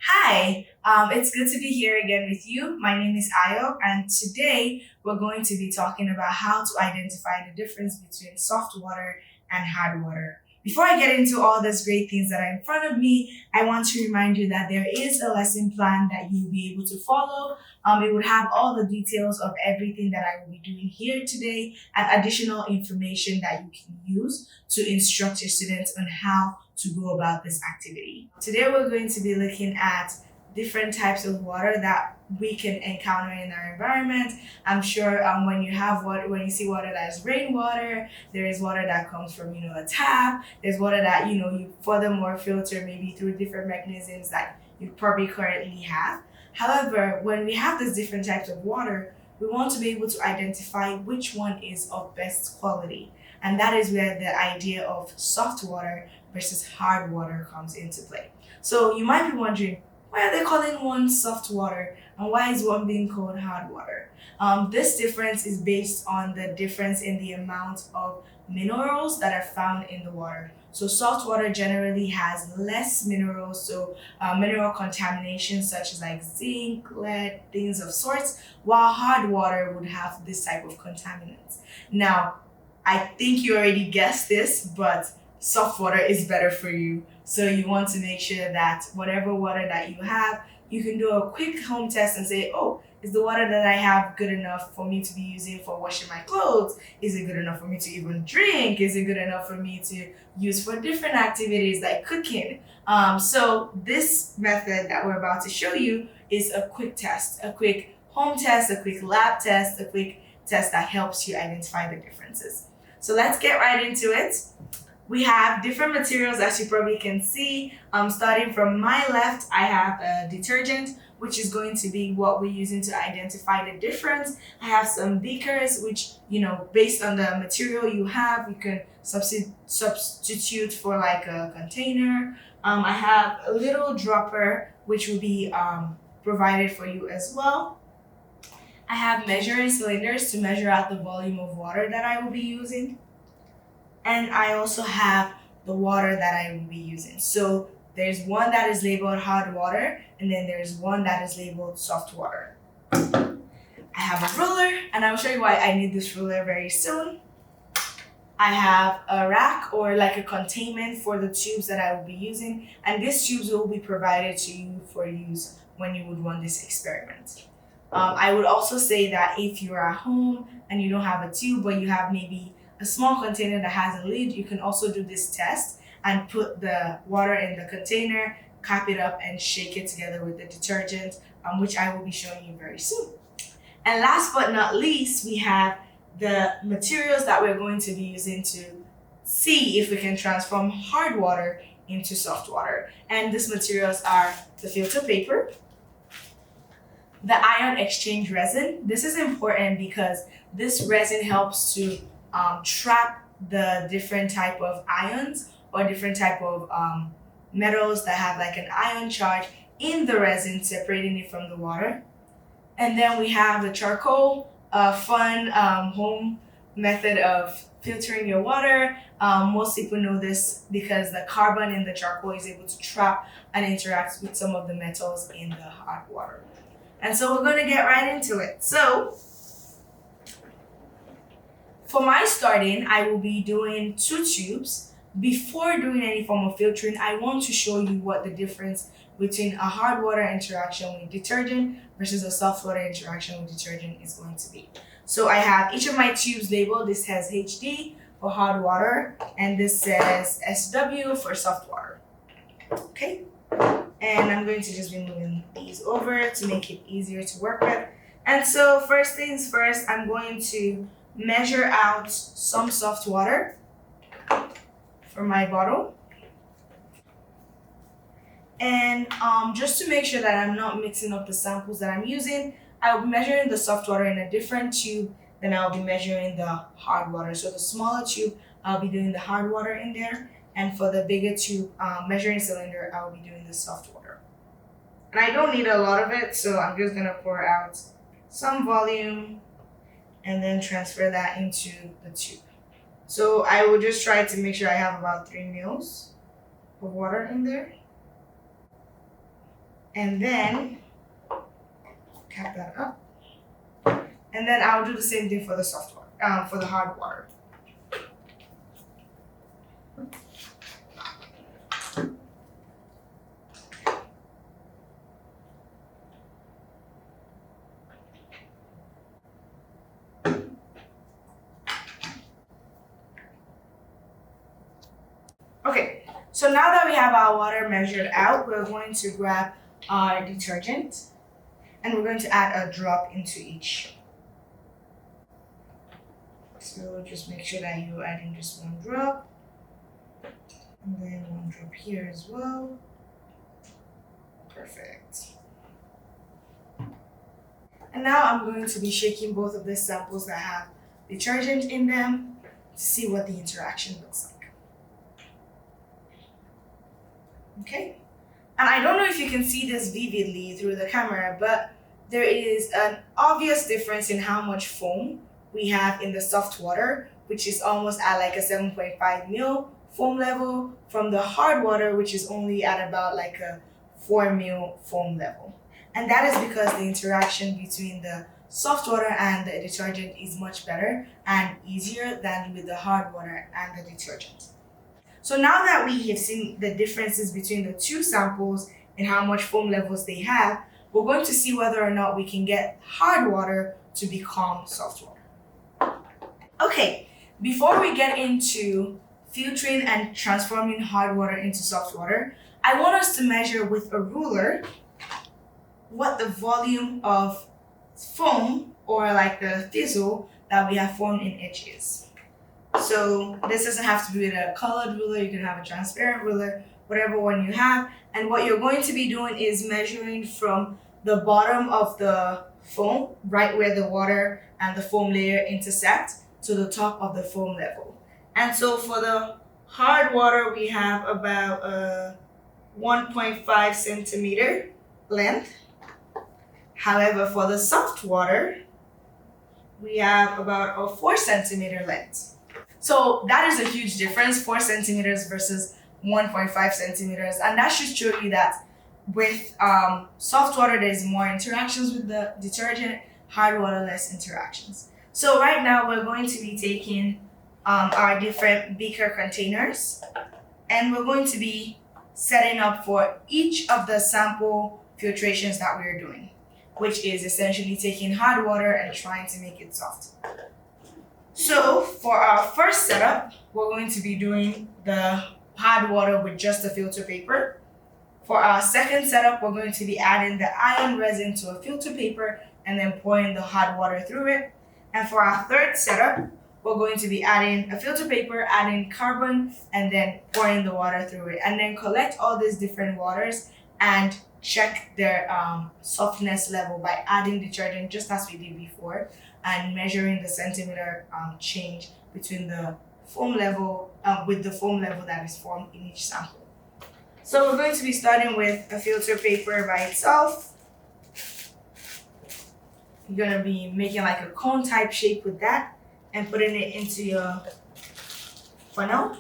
Hi, it's good to be here again with you. My name is Ayo, and today we're going to be talking about how to identify the difference between soft water and hard water. Before I get into all these great things that are in front of me, I want to remind you that there is a lesson plan that you'll be able to follow. It would have all the details of everything that I will be doing here today and additional information that you can use to instruct your students on how to go about this activity. Today, we're going to be looking at different types of water that we can encounter in our environment. I'm sure when you have water, when you see water that's rainwater, there is water that comes from a tap. There's water that you furthermore filter maybe through different mechanisms that you probably currently have. However, when we have these different types of water, we want to be able to identify which one is of best quality. And that is where the idea of soft water versus hard water comes into play. So you might be wondering, why are they calling one soft water and why is one being called hard water? This difference is based on the difference in the amount of minerals that are found in the water. So salt water generally has less minerals, so mineral contamination such as like zinc, lead, things of sorts, while hard water would have this type of contaminants. Now, I think you already guessed this, but soft water is better for you. So you want to make sure that whatever water that you have, you can do a quick home test and say, oh, is the water that I have good enough for me to be using for washing my clothes? Is it good enough for me to even drink? Is it good enough for me to use for different activities like cooking? So this method that we're about to show you is a quick test, a quick home test, a quick lab test, a quick test that helps you identify the differences. So let's get right into it. We have different materials as you probably can see. Starting from my left, I have a detergent, which is going to be what we're using to identify the difference. I have some beakers, which, based on the material you have, you can substitute for like a container. I have a little dropper, which will be provided for you as well. I have measuring cylinders to measure out the volume of water that I will be using. And I also have the water that I will be using. So there's one that is labeled hard water, and then there's one that is labeled soft water. I have a ruler, and I'll show you why I need this ruler very soon. I have a rack or like a containment for the tubes that I will be using, and these tubes will be provided to you for use when you would run this experiment. I would also say that if you're at home and you don't have a tube, but you have maybe a small container that has a lid, you can also do this test and put the water in the container, cap it up, and shake it together with the detergent, which I will be showing you very soon. And last but not least, we have the materials that we're going to be using to see if we can transform hard water into soft water. And these materials are the filter paper, the ion exchange resin. This is important because this resin helps to trap the different type of ions or different type of metals that have like an ion charge in the resin, separating it from the water. And then we have the charcoal, a fun home method of filtering your water. Most people know this because the carbon in the charcoal is able to trap and interact with some of the metals in the hot water. And so we're going to get right into it. So for my starting, I will be doing 2 tubes. Before doing any form of filtering, I want to show you what the difference between a hard water interaction with detergent versus a soft water interaction with detergent is going to be. So I have each of my tubes labeled. This has HD for hard water, and this says SW for soft water. Okay? And I'm going to just be moving these over to make it easier to work with. And so first things first, I'm going to measure out some soft water for my bottle. And just to make sure that I'm not mixing up the samples that I'm using, I'll be measuring the soft water in a different tube than I'll be measuring the hard water. So the smaller tube, I'll be doing the hard water in there. And for the bigger tube, measuring cylinder, I'll be doing the soft water. And I don't need a lot of it, so I'm just gonna pour out some volume and then transfer that into the tube. So I will just try to make sure I have about 3 mils of water in there. And then cap that up. And then I'll do the same thing for the soft water, for the hard water. Okay, so now that we have our water measured out, we're going to grab our detergent and we're going to add a drop into each. So just make sure that you're adding just one drop. And then one drop here as well. Perfect. And now I'm going to be shaking both of these samples that have detergent in them to see what the interaction looks like. Okay? And I don't know if you can see this vividly through the camera, but there is an obvious difference in how much foam we have in the soft water, which is almost at like a 7.5 mil foam level, from the hard water, which is only at about like a 4 mil foam level. And that is because the interaction between the soft water and the detergent is much better and easier than with the hard water and the detergent. So now that we have seen the differences between the two samples and how much foam levels they have, we're going to see whether or not we can get hard water to become soft water. Okay, before we get into filtering and transforming hard water into soft water, I want us to measure with a ruler what the volume of foam, or like the fizzle that we have formed in each is. So this doesn't have to be with a colored ruler, you can have a transparent ruler, whatever one you have. And what you're going to be doing is measuring from the bottom of the foam, right where the water and the foam layer intersect, to the top of the foam level. And so for the hard water, we have about a 1.5 centimeter length. However, for the soft water, we have about a 4 centimeter length. So that is a huge difference, 4 centimeters versus 1.5 centimeters. And that should show you that with soft water, there's more interactions with the detergent, hard water, less interactions. So right now we're going to be taking our different beaker containers, and we're going to be setting up for each of the sample filtrations that we're doing, which is essentially taking hard water and trying to make it soft. So for our first setup, we're going to be doing the hard water with just a filter paper. For our second setup, we're going to be adding the iron resin to a filter paper and then pouring the hot water through it. And for our third setup, we're going to be adding a filter paper, adding carbon, and then pouring the water through it. And then collect all these different waters and check their softness level by adding detergent just as we did before, and measuring the centimeter change between the foam level with the foam level that is formed in each sample. So we're going to be starting with a filter paper by itself. You're going to be making like a cone type shape with that and putting it into your funnel.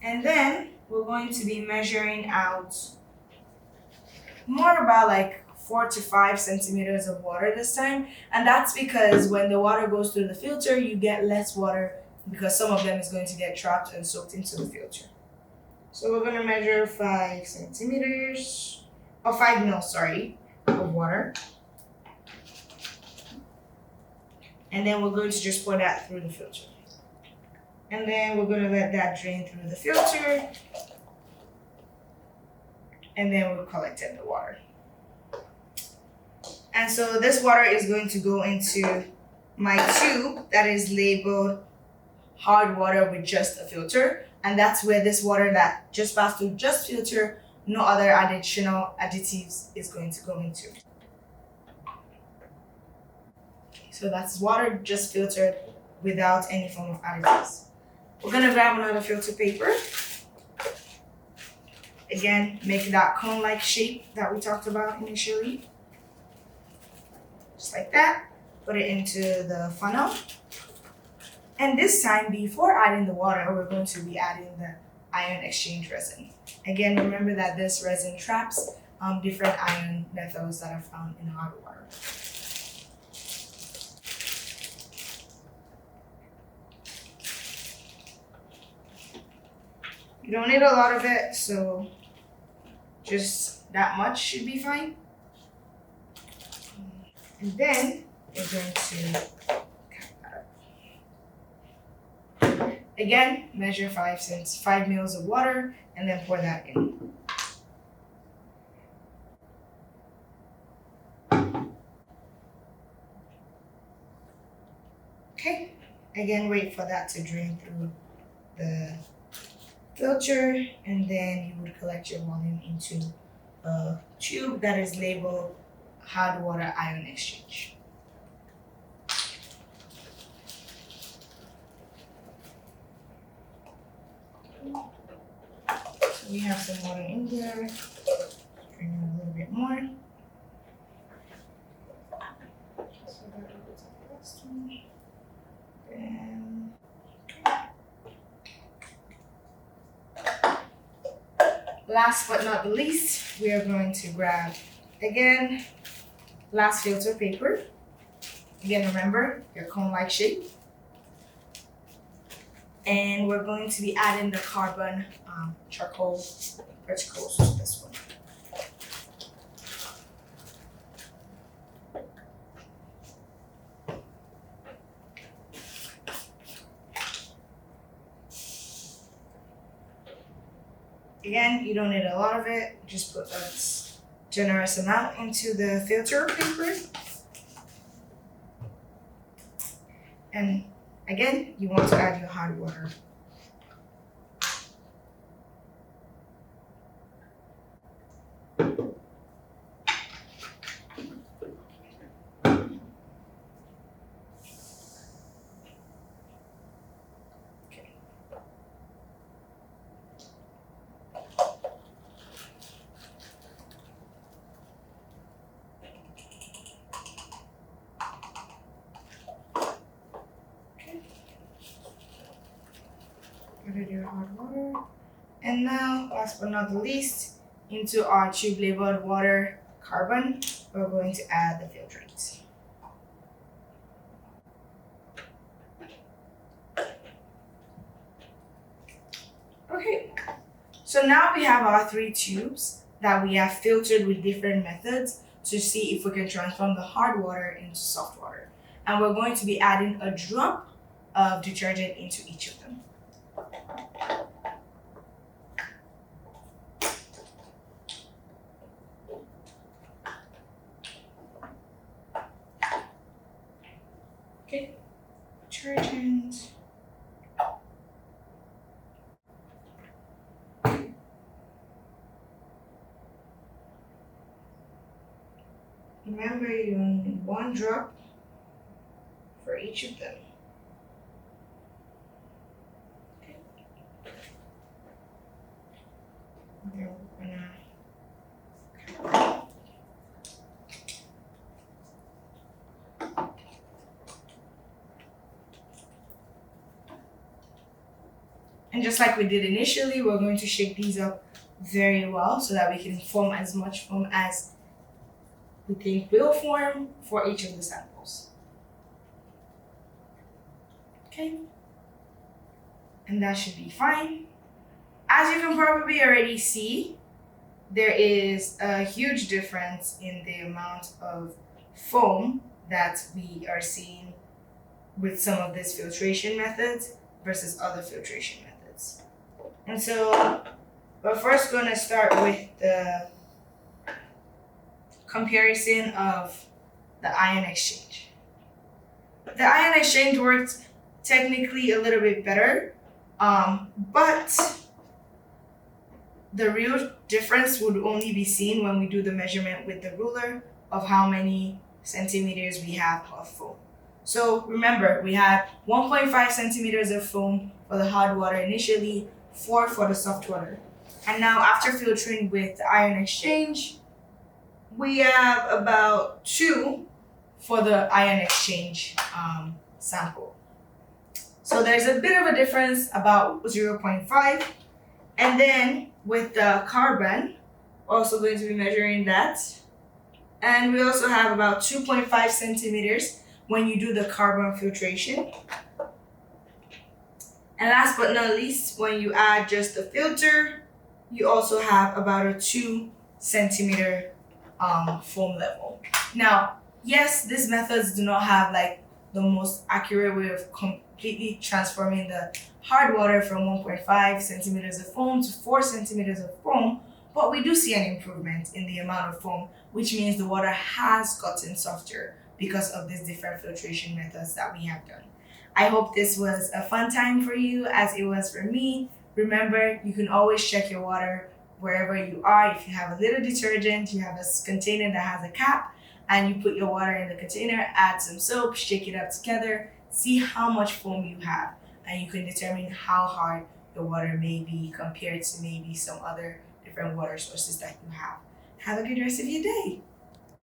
And then we're going to be measuring out more about like 4 to 5 centimeters of water this time. And that's because when the water goes through the filter, you get less water because some of them is going to get trapped and soaked into the filter. So we're going to measure 5 centimeters, or 5 mils, of water. And then we're going to just pour that through the filter. And then we're going to let that drain through the filter. And then we'll collect in the water. And so this water is going to go into my tube that is labeled hard water with just a filter. And that's where this water that just passed through just filter, no other additional additives, is going to go into. So that's water just filtered without any form of additives. We're going to grab another filter paper. Again, make that cone-like shape that we talked about initially. Just like that. Put it into the funnel. And this time, before adding the water, we're going to be adding the ion exchange resin. Again, remember that this resin traps different ion metals that are found in hard water. You don't need a lot of it, so just that much should be fine. And then we're going to cap that up. Again, measure 5 mils of water and then pour that in. Okay, again, wait for that to drain through the filter, and then you would collect your volume into a tube that is labeled hard water ion exchange. So we have some water in there. Bring in a little bit more. So that was the last one. Then last but not the least, we are going to grab, again, glass filter paper. Again, remember your cone-like shape. And we're going to be adding the carbon charcoal particles to this one. Again, you don't need a lot of it. Just put a generous amount into the filter paper. And again, you want to add your hard water. Added your hot water. And now, last but not the least, into our tube labeled water carbon, we're going to add the filtrate. Okay, so now we have our 3 tubes that we have filtered with different methods to see if we can transform the hard water into soft water. And we're going to be adding a drop of detergent into each of them. Okay, detergent. Remember, you only need 1 drop for each of them. Okay. Then we're gonna and just like we did initially, we're going to shake these up very well so that we can form as much foam as we think will form for each of the samples. Okay, and that should be fine. As you can probably already see, there is a huge difference in the amount of foam that we are seeing with some of these filtration methods versus other filtration methods. And so we're first going to start with the comparison of the ion exchange. The ion exchange works technically a little bit better, but the real difference would only be seen when we do the measurement with the ruler of how many centimeters we have of foam. So remember, we had 1.5 centimeters of foam for the hard water initially, 4 for the soft water. And now after filtering with the ion exchange, we have about 2 for the ion exchange sample. So there's a bit of a difference, about 0.5. And then with the carbon, also going to be measuring that. And we also have about 2.5 centimeters when you do the carbon filtration. And last but not least, when you add just the filter, you also have about a 2 centimeter foam level. Now, yes, these methods do not have like the most accurate way of completely transforming the hard water from 1.5 centimeters of foam to 4 centimeters of foam, but we do see an improvement in the amount of foam, which means the water has gotten softer because of these different filtration methods that we have done. I hope this was a fun time for you as it was for me. Remember, you can always check your water wherever you are. If you have a little detergent, you have a container that has a cap, and you put your water in the container, add some soap, shake it up together, see how much foam you have, and you can determine how hard the water may be compared to maybe some other different water sources that you have. Have a good rest of your day.